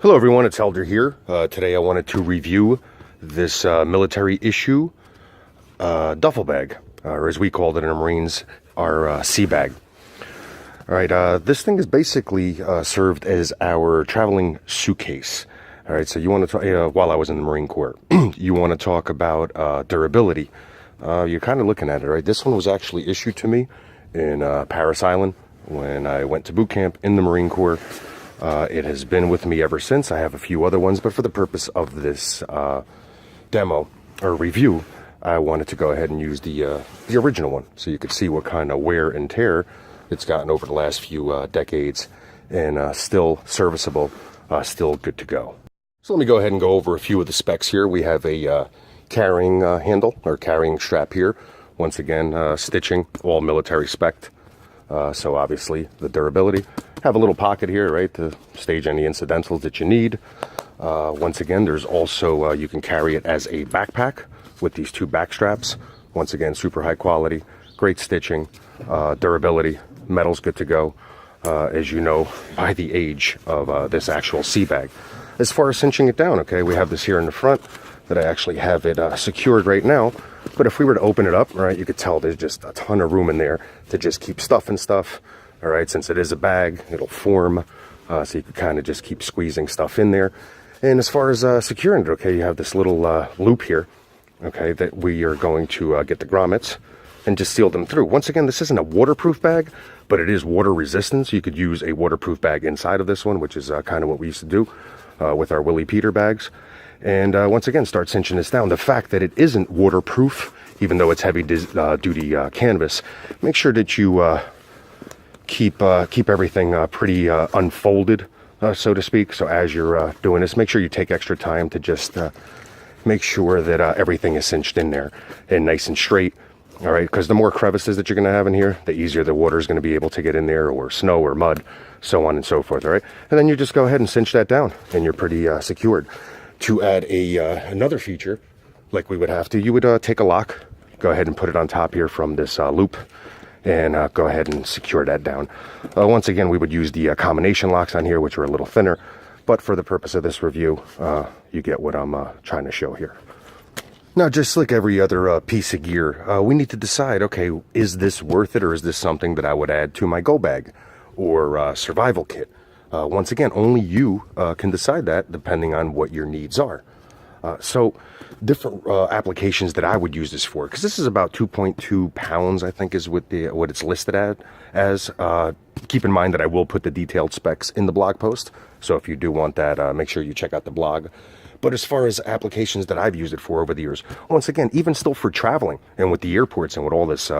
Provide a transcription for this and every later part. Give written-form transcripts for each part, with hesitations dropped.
Hello everyone, it's Elder here. Today I wanted to review this military issue duffel bag, or as we called it in the Marines, our sea bag. Alright, this thing is basically served as our traveling suitcase. Alright, so you want to talk, while I was in the Marine Corps, you want to talk about durability. You're kind of looking at it, right? This one was actually issued to me in Paris Island when I went to boot camp in the Marine Corps. It has been with me ever since. I have a few other ones, but for the purpose of this demo or review, I wanted to go ahead and use the original one so you could see what kind of wear and tear it's gotten over the last few decades, and still serviceable, still good to go. So let me go ahead and go over a few of the specs here. We have a carrying handle or carrying strap here. Once again, stitching, all military spec. So obviously the durability. Have a little pocket here, right, to stage any incidentals that you need. Once again, there's also, you can carry it as a backpack with these two back straps. Once again, super high quality, great stitching, durability, metal's good to go, as you know, by the age of this actual sea bag. As far as cinching it down, okay, we have this here in the front that I actually have it secured right now. But if we were to open it up, right, you could tell there's just a ton of room in there to just keep stuffing stuff. All right, since it is a bag, it'll form, so you can kind of just keep squeezing stuff in there. And as far as securing it, okay, you have this little loop here, okay, that we are going to get the grommets and just seal them through. Once again, this isn't a waterproof bag, but it is water resistant, so you could use a waterproof bag inside of this one, which is kind of what we used to do with our Willie Peter bags. And once again, start cinching this down. The fact that it isn't waterproof, even though it's heavy duty canvas, make sure that you keep everything pretty unfolded, so to speak. So as you're doing this, make sure you take extra time to just make sure that everything is cinched in there and nice and straight. All right, because the more crevices that you're going to have in here, the easier the water is going to be able to get in there, or snow or mud, so on and so forth. All right, and then you just go ahead and cinch that down, and you're pretty secured. To add another feature, like we would have to, you would take a lock, go ahead and put it on top here from this loop, and go ahead and secure that down. Once again, we would use the combination locks on here, which are a little thinner, but for the purpose of this review, you get what I'm trying to show here. Now, just like every other piece of gear, we need to decide, okay, is this worth it, or is this something that I would add to my go bag or survival kit? Once again, only you can decide that depending on what your needs are. So different applications that I would use this for, because this is about 2.2 pounds, I think, is what it's listed at as. Keep in mind that I will put the detailed specs in the blog post, so if you do want that, make sure you check out the blog. But as far as applications that I've used it for over the years, once again, even still for traveling and with the airports and with all this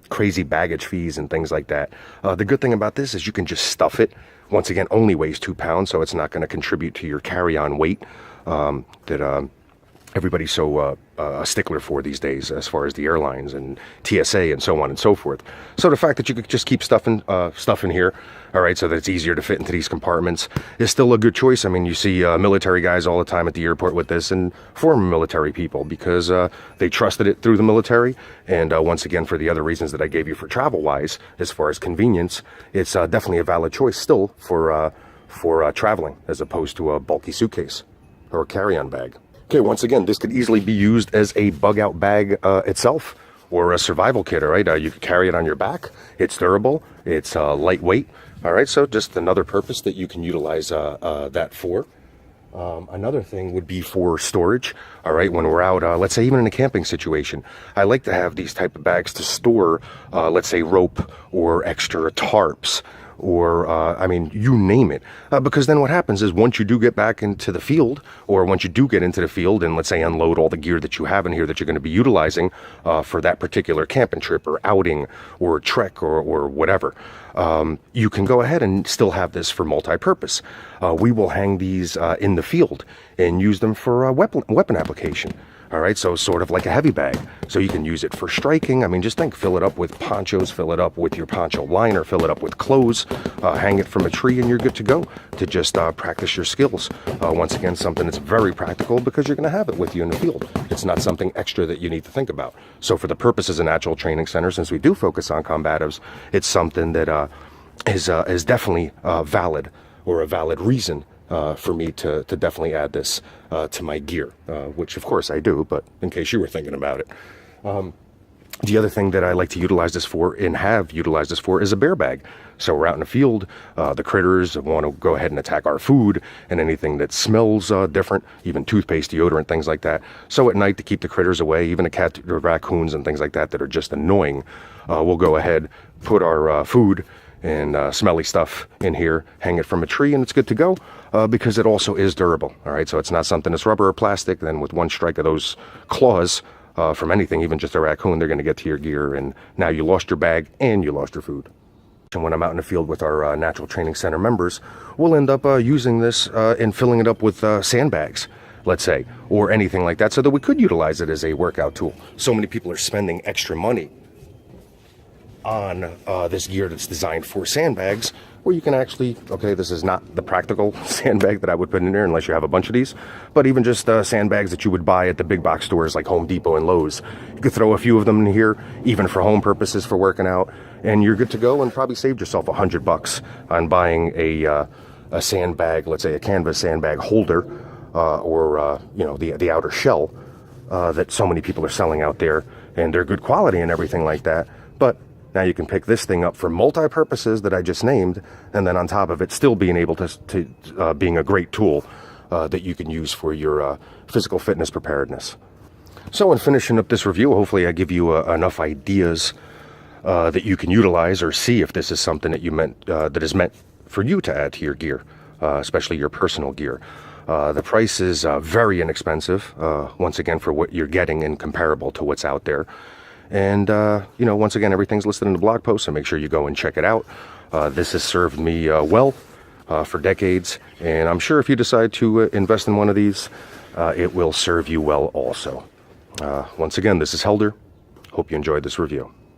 crazy baggage fees and things like that, the good thing about this is you can just stuff it. Once again, only weighs 2 pounds, so it's not going to contribute to your carry-on weight that everybody's so a stickler for these days, as far as the airlines and TSA and so on and so forth. So the fact that you could just keep stuff in here, all right, so that it's easier to fit into these compartments, is still a good choice. I mean, you see military guys all the time at the airport with this, and former military people, because they trusted it through the military. And once again, for the other reasons that I gave you for travel-wise, as far as convenience, it's definitely a valid choice still for traveling, as opposed to a bulky suitcase or a carry-on bag. Okay, once again, this could easily be used as a bug-out bag itself, or a survival kit, all right? You could carry it on your back. It's durable. It's lightweight, all right? So just another purpose that you can utilize that for. Another thing would be for storage, all right? When we're out, let's say even in a camping situation, I like to have these type of bags to store, let's say, rope or extra tarps, or I mean, you name it, because then what happens is once you do get back into the field, or once you do get into the field and let's say unload all the gear that you have in here that you're going to be utilizing for that particular camping trip or outing or trek or whatever, you can go ahead and still have this for multi-purpose. We will hang these in the field and use them for weapon application. All right, so sort of like a heavy bag. So you can use it for striking. I mean, just think, fill it up with ponchos, fill it up with your poncho liner, fill it up with clothes, hang it from a tree, and you're good to go to just practice your skills. Once again, something that's very practical because you're going to have it with you in the field. It's not something extra that you need to think about. So for the purposes of Natural Training Center, since we do focus on combatives, it's something that is definitely valid, or a valid reason for me to definitely add this to my gear, which of course I do, but in case you were thinking about it. The other thing that I like to utilize this for, and have utilized this for, is a bear bag. So we're out in the field, the critters want to go ahead and attack our food, and anything that smells different, even toothpaste, deodorant, things like that. So at night, to keep the critters away, even the cat or raccoons and things like that that are just annoying, we'll go ahead, put our food and smelly stuff in here, hang it from a tree, and it's good to go, because it also is durable. All right, so it's not something that's rubber or plastic. Then with one strike of those claws from anything, even just a raccoon, they're going to get to your gear, and now you lost your bag and you lost your food. And when I'm out in the field with our Natural Training Center members, we'll end up using this and filling it up with sandbags, let's say, or anything like that, so that we could utilize it as a workout tool. So many people are spending extra money on this gear that's designed for sandbags, where you can actually, okay, this is not the practical sandbag that I would put in there unless you have a bunch of these, but even just sandbags that you would buy at the big box stores like Home Depot and Lowe's. You could throw a few of them in here, even for home purposes, for working out, and you're good to go, and probably saved yourself $100 on buying a sandbag, let's say a canvas sandbag holder, or you know, the outer shell that so many people are selling out there, and they're good quality and everything like that. But now you can pick this thing up for multi-purposes that I just named, and then on top of it, still being able to being a great tool that you can use for your physical fitness preparedness. So in finishing up this review, hopefully I give you enough ideas that you can utilize, or see if this is something that that is meant for you to add to your gear, especially your personal gear. The price is very inexpensive, once again, for what you're getting and comparable to what's out there. And, you know, once again, everything's listed in the blog post, so make sure you go and check it out. This has served me well for decades, and I'm sure if you decide to invest in one of these, it will serve you well also. Once again, this is Helder. Hope you enjoyed this review.